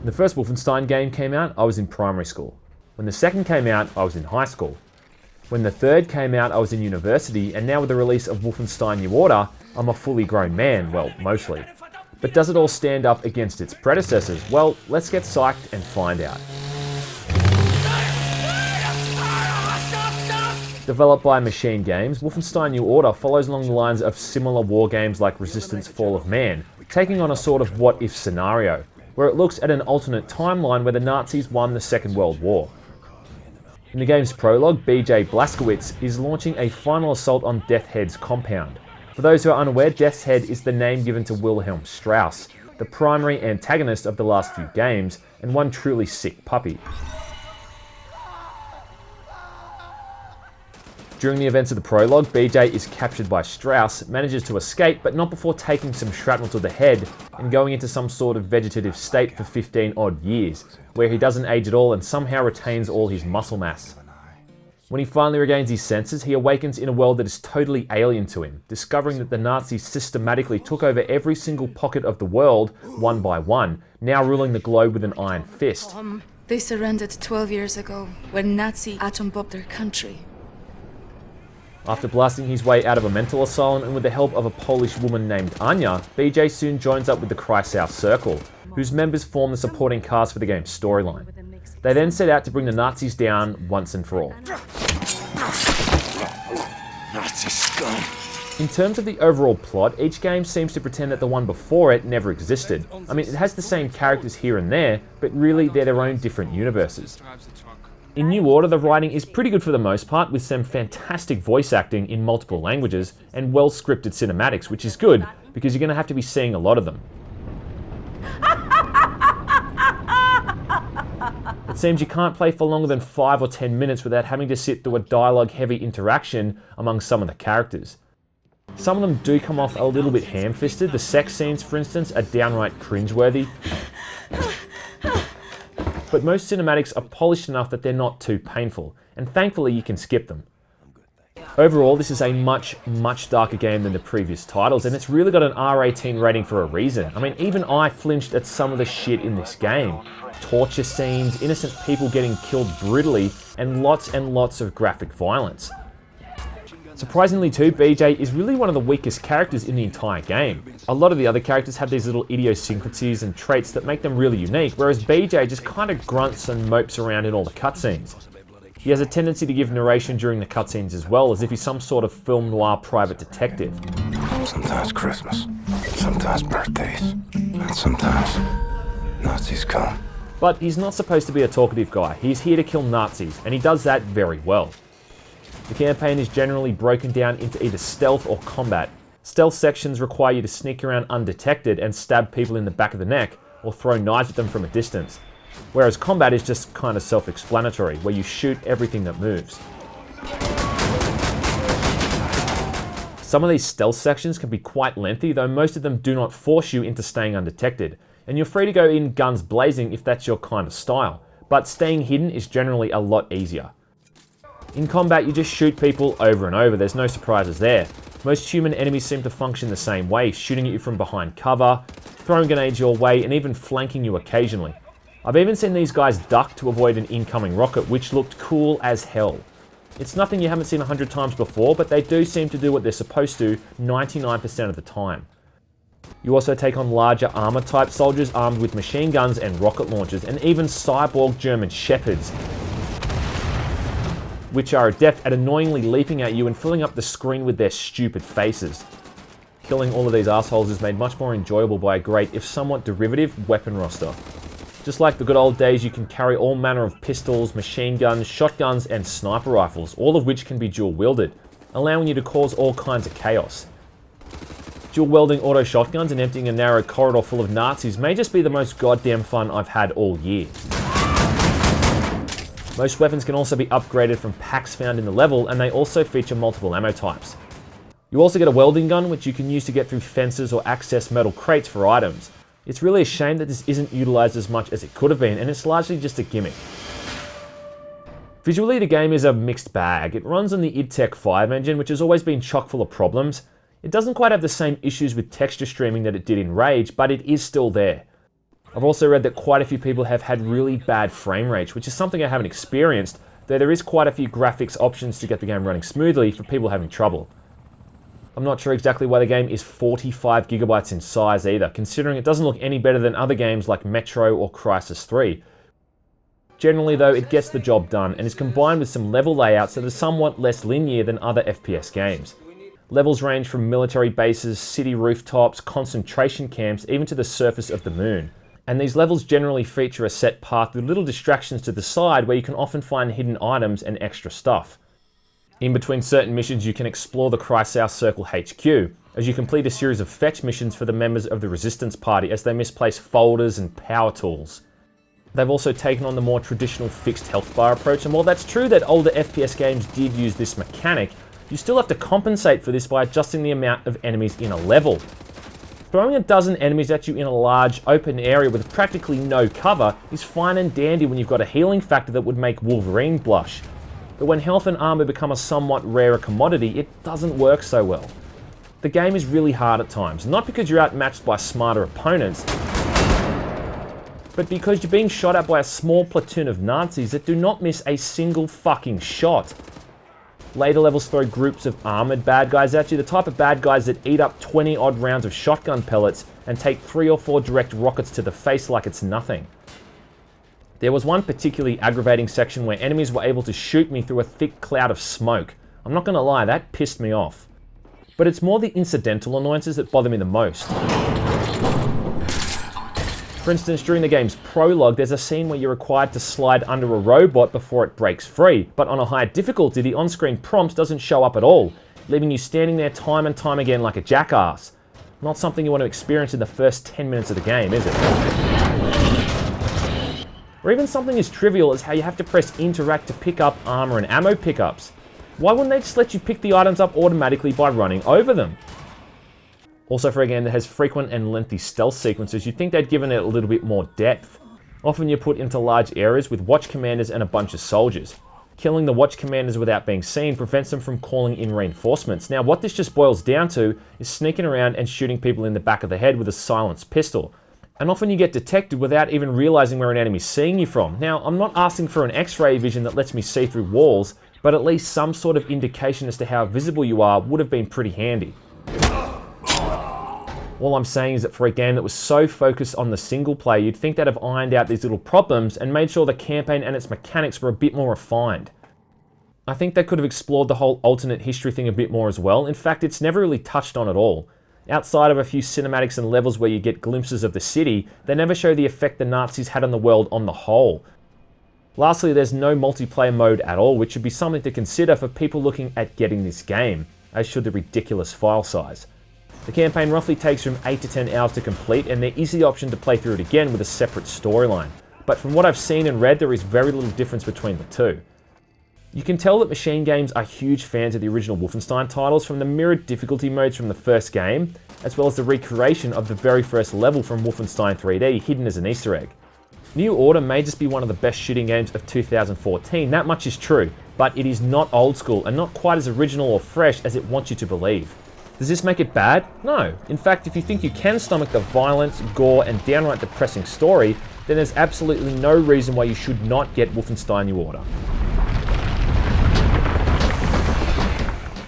the first Wolfenstein game came out, I was in primary school. When the second came out, I was in high school. When the third came out, I was in university, and now with the release of Wolfenstein New Order, I'm a fully grown man, well, mostly. But does it all stand up against its predecessors? Well, let's get psyched and find out. Developed by MachineGames, Wolfenstein New Order follows along the lines of similar war games like Resistance Fall of Man, taking on a sort of what-if scenario, where it looks at an alternate timeline where the Nazis won the Second World War. In the game's prologue, BJ Blazkowicz is launching a final assault on Death's Head's compound. For those who are unaware, Death's Head is the name given to Wilhelm Strauss, the primary antagonist of the last few games, and one truly sick puppy. During the events of the prologue, BJ is captured by Strauss, manages to escape, but not before taking some shrapnel to the head and going into some sort of vegetative state for 15 odd years, where he doesn't age at all and somehow retains all his muscle mass. When he finally regains his senses, he awakens in a world that is totally alien to him, discovering that the Nazis systematically took over every single pocket of the world, one by one, now ruling the globe with an iron fist. They surrendered 12 years ago, when Nazi atom bombed their country. After blasting his way out of a mental asylum and with the help of a Polish woman named Anya, BJ soon joins up with the Kreisau Circle, whose members form the supporting cast for the game's storyline. They then set out to bring the Nazis down once and for all. Nazi scum. In terms of the overall plot, each game seems to pretend that the one before it never existed. I mean, it has the same characters here and there, but really they're their own different universes. In New Order, the writing is pretty good for the most part, with some fantastic voice acting in multiple languages and well-scripted cinematics, which is good, because you're going to have to be seeing a lot of them. It seems you can't play for longer than 5 or 10 minutes without having to sit through a dialogue-heavy interaction among some of the characters. Some of them do come off a little bit ham-fisted. The sex scenes, for instance, are downright cringeworthy. But most cinematics are polished enough that they're not too painful, and thankfully you can skip them. Overall, this is a much darker game than the previous titles, and it's really got an R18 rating for a reason. I mean, even I flinched at some of the shit in this game. Torture scenes, innocent people getting killed brutally, and lots of graphic violence. Surprisingly too, BJ is really one of the weakest characters in the entire game. A lot of the other characters have these little idiosyncrasies and traits that make them really unique, whereas BJ just kind of grunts and mopes around in all the cutscenes. He has a tendency to give narration during the cutscenes as well, as if he's some sort of film noir private detective. Sometimes Christmas, sometimes birthdays, and sometimes Nazis come. But he's not supposed to be a talkative guy. He's here to kill Nazis, and he does that very well. The campaign is generally broken down into either stealth or combat. Stealth sections require you to sneak around undetected and stab people in the back of the neck, or throw knives at them from a distance. Whereas combat is just kind of self-explanatory, where you shoot everything that moves. Some of these stealth sections can be quite lengthy, though most of them do not force you into staying undetected, and you're free to go in guns blazing if that's your kind of style, but staying hidden is generally a lot easier. In combat, you just shoot people over and over, there's no surprises there. Most human enemies seem to function the same way, shooting at you from behind cover, throwing grenades your way, and even flanking you occasionally. I've even seen these guys duck to avoid an incoming rocket, which looked cool as hell. It's nothing you haven't seen 100 times before, but they do seem to do what they're supposed to 99% of the time. You also take on larger armor type soldiers armed with machine guns and rocket launchers, and even cyborg German shepherds, which are adept at annoyingly leaping at you and filling up the screen with their stupid faces. Killing all of these assholes is made much more enjoyable by a great, if somewhat derivative, weapon roster. Just like the good old days, you can carry all manner of pistols, machine guns, shotguns, and sniper rifles, all of which can be dual wielded, allowing you to cause all kinds of chaos. Dual welding auto shotguns and emptying a narrow corridor full of Nazis may just be the most goddamn fun I've had all year. Most weapons can also be upgraded from packs found in the level, and they also feature multiple ammo types. You also get a welding gun, which you can use to get through fences or access metal crates for items. It's really a shame that this isn't utilised as much as it could have been, and it's largely just a gimmick. Visually, the game is a mixed bag. It runs on the id Tech 5 engine, which has always been chock full of problems. It doesn't quite have the same issues with texture streaming that it did in Rage, but it is still there. I've also read that quite a few people have had really bad frame rate, which is something I haven't experienced, though there is quite a few graphics options to get the game running smoothly for people having trouble. I'm not sure exactly why the game is 45 gigabytes in size either, considering it doesn't look any better than other games like Metro or Crysis 3. Generally though, it gets the job done and is combined with some level layouts that are somewhat less linear than other FPS games. Levels range from military bases, city rooftops, concentration camps, even to the surface of the moon. And these levels generally feature a set path with little distractions to the side where you can often find hidden items and extra stuff. In between certain missions you can explore the Kreisau Circle HQ, as you complete a series of fetch missions for the members of the Resistance Party as they misplace folders and power tools. They've also taken on the more traditional fixed health bar approach, and while that's true that older FPS games did use this mechanic, you still have to compensate for this by adjusting the amount of enemies in a level. Throwing a dozen enemies at you in a large, open area with practically no cover is fine and dandy when you've got a healing factor that would make Wolverine blush. But when health and armor become a somewhat rarer commodity, it doesn't work so well. The game is really hard at times, not because you're outmatched by smarter opponents, but because you're being shot at by a small platoon of Nazis that do not miss a single fucking shot. Later levels throw groups of armored bad guys at you, the type of bad guys that eat up 20 odd rounds of shotgun pellets and take 3 or 4 direct rockets to the face like it's nothing. There was one particularly aggravating section where enemies were able to shoot me through a thick cloud of smoke. I'm not gonna lie, that pissed me off. But it's more the incidental annoyances that bother me the most. For instance, during the game's prologue, there's a scene where you're required to slide under a robot before it breaks free, but on a higher difficulty, the on-screen prompt doesn't show up at all, leaving you standing there time and time again like a jackass. Not something you want to experience in the first 10 minutes of the game, is it? Or even something as trivial as how you have to press interact to pick up armor and ammo pickups. Why wouldn't they just let you pick the items up automatically by running over them? Also, for a game that has frequent and lengthy stealth sequences, you'd think they'd given it a little bit more depth. Often you're put into large areas with watch commanders and a bunch of soldiers. Killing the watch commanders without being seen prevents them from calling in reinforcements. Now, what this just boils down to is sneaking around and shooting people in the back of the head with a silenced pistol. And often you get detected without even realizing where an enemy's seeing you from. Now, I'm not asking for an X-ray vision that lets me see through walls, but at least some sort of indication as to how visible you are would have been pretty handy. All I'm saying is that for a game that was so focused on the single player, you'd think they'd have ironed out these little problems and made sure the campaign and its mechanics were a bit more refined. I think they could have explored the whole alternate history thing a bit more as well. In fact, it's never really touched on at all. Outside of a few cinematics and levels where you get glimpses of the city, they never show the effect the Nazis had on the world on the whole. Lastly, there's no multiplayer mode at all, which should be something to consider for people looking at getting this game, as should the ridiculous file size. The campaign roughly takes from 8 to 10 hours to complete, and there is the option to play through it again with a separate storyline. But from what I've seen and read, there is very little difference between the two. You can tell that MachineGames are huge fans of the original Wolfenstein titles, from the mirrored difficulty modes from the first game, as well as the recreation of the very first level from Wolfenstein 3D, hidden as an Easter egg. New Order may just be one of the best shooting games of 2014, that much is true, but it is not old school and not quite as original or fresh as it wants you to believe. Does this make it bad? No. In fact, if you think you can stomach the violence, gore, and downright depressing story, then there's absolutely no reason why you should not get Wolfenstein New Order.